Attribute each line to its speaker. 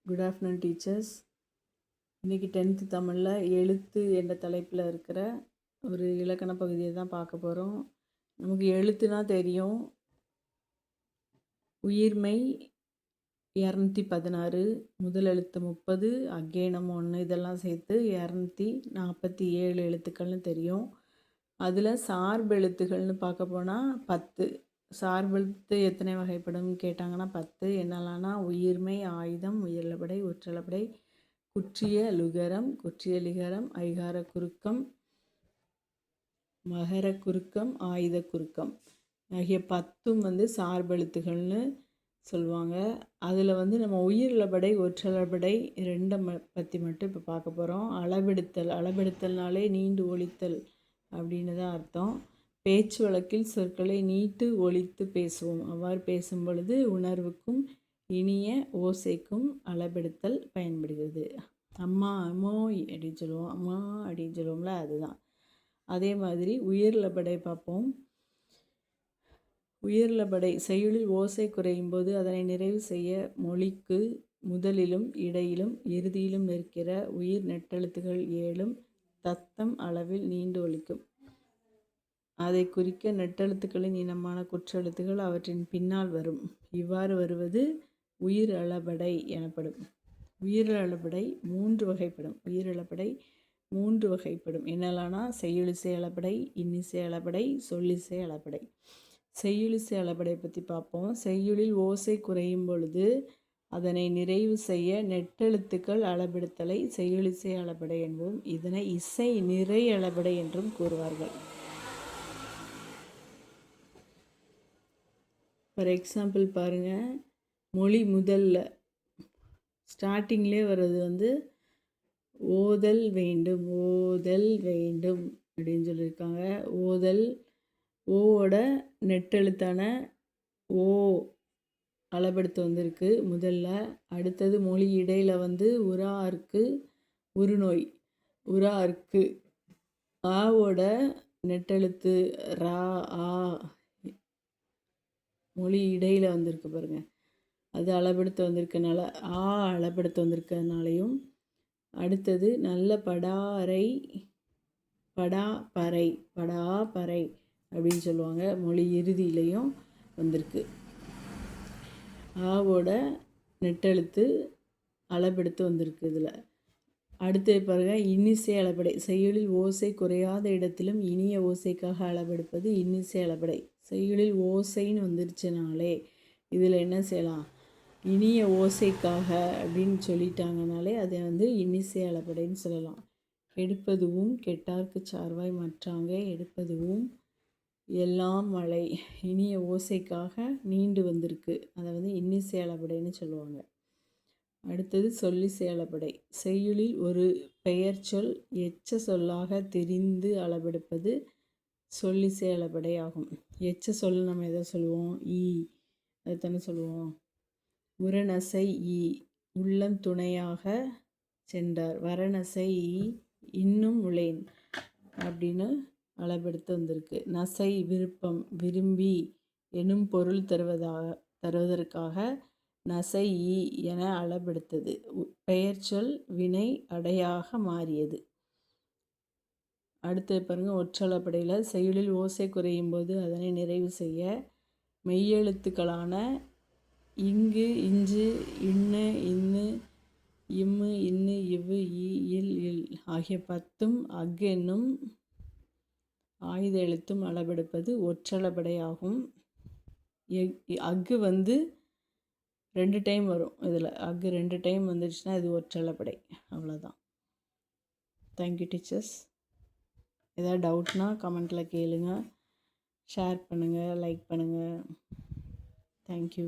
Speaker 1: Good afternoon teachers. இன்றைக்கி 10th தமிழில் எழுத்து என்ற தலைப்பில் இருக்கிற ஒரு இலக்கண பகுதியை தான் பார்க்க போகிறோம். நமக்கு எழுத்துனா தெரியும். உயிர்மை 216, முதல் எழுத்து 30, அக்கேனம் 1, இதெல்லாம் சேர்த்து 247 எழுத்துக்கள்னு தெரியும். அதில் சார்பு எழுத்துக்கள்னு பார்க்க போனால் 10. சார்பெழுத்து எத்தனை வகைப்படும் கேட்டாங்கன்னா 10. என்னெல்லாம்னா உயிர்மை, ஆயுதம், உயிரிழபடை, ஒற்றளபடை, குற்றிய லுகரம், குற்றிய லிகரம், ஐகார குறுக்கம், மகர குறுக்கம், ஆயுத குறுக்கம் ஆகிய 10 சார்பெழுத்துகள்னு சொல்லுவாங்க. அதில் நம்ம உயிரிழபடை, ஒற்றளபடை ரெண்டை பற்றி மட்டும் இப்போ பார்க்க போகிறோம். அளபெடுத்தல்னாலே நீண்டு ஒலித்தல் அப்படின்னு தான் அர்த்தம். பேச்சு வழக்கில் சொற்களை நீட்டு ஒலித்து பேசுவோம். அவ்வாறு பேசும் பொழுது உணர்வுக்கும் இனிய ஓசைக்கும் அளபெடுத்தல் பயன்படுகிறது. அம்மா அம்மோய் அப்படின்னு சொல்லுவோம், அம்மா அப்படின்னு சொல்லுவோம்ல, அதுதான். அதே மாதிரி உயிரிழபடை பார்ப்போம். உயிரிழபடை செய்யுளில் ஓசை குறையும் போது அதனை நிறைவு செய்ய மொழிக்கு முதலிலும் இடையிலும் இறுதியிலும் நிற்கிற உயிர் நெட்டெழுத்துகள் 7 தத்தம் அளவில் நீண்டு ஒலிக்கும். அதை குறிக்க நெட்டெழுத்துக்களின் இனமான குற்றெழுத்துகள் அவற்றின் பின்னால் வரும். இவ்வாறு வருவது உயிரிழபடை எனப்படும். உயிரிழபடை 3 வகைப்படும். உயிரிழபடை 3 வகைப்படும். என்னெல்லாம்னா செய்யுளிசை அளபடை, இன்னிசை அளபடை, சொல்லிசை அளபடை. செய்யுளிசை அளபடை பற்றி பார்ப்போம். செய்யுளில் ஓசை குறையும் பொழுது அதனை நிறைவு செய்ய நெட்டெழுத்துக்கள் அளபெடுத்தலை செய்யுளிசை அளபடை என்போம். இதனை இசை நிறை அளபடை என்றும் கூறுவார்கள். ஃபார் எக்ஸாம்பிள் பாருங்கள், மொழி முதல்ல ஸ்டார்டிங்லேயே வர்றது ஓதல் வேண்டும், ஓதல் வேண்டும் அப்படின்னு சொல்லியிருக்காங்க. ஓதல் ஓவோட நெட்டெழுத்தான ஓ அளபெடுத்து வந்திருக்கு முதல்ல. அடுத்தது மொழி இடையில் உரா இருக்கு, உருநோய் உரா இருக்கு. ஆவோட நெட்டெழுத்து ரா ஆ மொழி இடையில் வந்திருக்கு பாருங்கள், அது அளபெடுத்து வந்திருக்கனால ஆ அளபெடுத்து வந்திருக்கிறதுனாலையும். அடுத்தது நல்ல படாரை, படா பறை, படா பறை அப்படின்னு சொல்லுவாங்க. மொழி இறுதியிலையும் வந்திருக்கு. ஆவோட நெட்டெழுத்து அளபெடுத்து வந்திருக்கு இதில். அடுத்து பாருங்கள், இன்னிசை அளபடை. செய்யுளில் ஓசை குறையாத இடத்திலும் இனிய ஓசைக்காக அளபெடுப்பது இன்னிசை அளபடை. செய்யுளில் ஓசைன்னு வந்துருச்சுனாலே இதில் என்ன செய்யலாம், இனிய ஓசைக்காக அப்படின்னு சொல்லிட்டாங்கனாலே அதை இன்னிசை அளபடைன்னு சொல்லலாம். எடுப்பதுவும் கெட்டார்க்கு சார்வாய் மற்றாங்க எடுப்பதுவும் எல்லாம் மழை இனிய ஓசைக்காக நீண்டு வந்திருக்கு. அதை இன்னிசை அளபடைன்னு சொல்லுவாங்க. அடுத்தது சொல்லிசை அளபடை. செய்யுளில் ஒரு பெயர் சொல் எச்ச சொல்லாக தெரிந்து அளபெடுப்பது சொல்லிசை அளபடை ஆகும். எச்ச சொல் நம்ம எதை சொல்லுவோம், ஈ, அதுதானே சொல்லுவோம். உரநசை ஈ, உள்ளம் துணையாக சென்றார். வரநசை ஈ, இன்னும் உளேன் அப்படின்னு அளபெடுத்து வந்திருக்கு. நசை விருப்பம், விரும்பி எனும் பொருள் தருவதற்காக நசை ஈ என அளபெடுத்தது. பெயர் சொல் வினை அடையாக மாறியது. அடுத்து பாருங்கள், ஒற்றளபடையில் செய்யுளில் ஓசை குறையும் போது அதனை நிறைவு செய்ய மெய்யெழுத்துக்களான இங்கு, இஞ்சு, இன்னு, இன்னு, இம்மு, இன்னு, இவ்வு, ஈ, இல், இல் ஆகிய 10 அஃகு என்னும் ஆயுத எழுத்தும் அளபெடுப்பது ஒற்றளபடை ஆகும். அஃகு 2 டைம் வரும். இதில் அஃகு 2 டைம் வந்துடுச்சுன்னா இது ஒற்றளபடை. அவ்வளோதான். Thank you teachers. ஏதாவது டவுட்னா கமெண்ட்டில் கேளுங்க, ஷேர் பண்ணுங்கள், லைக் பண்ணுங்கள். தேங்க்யூ.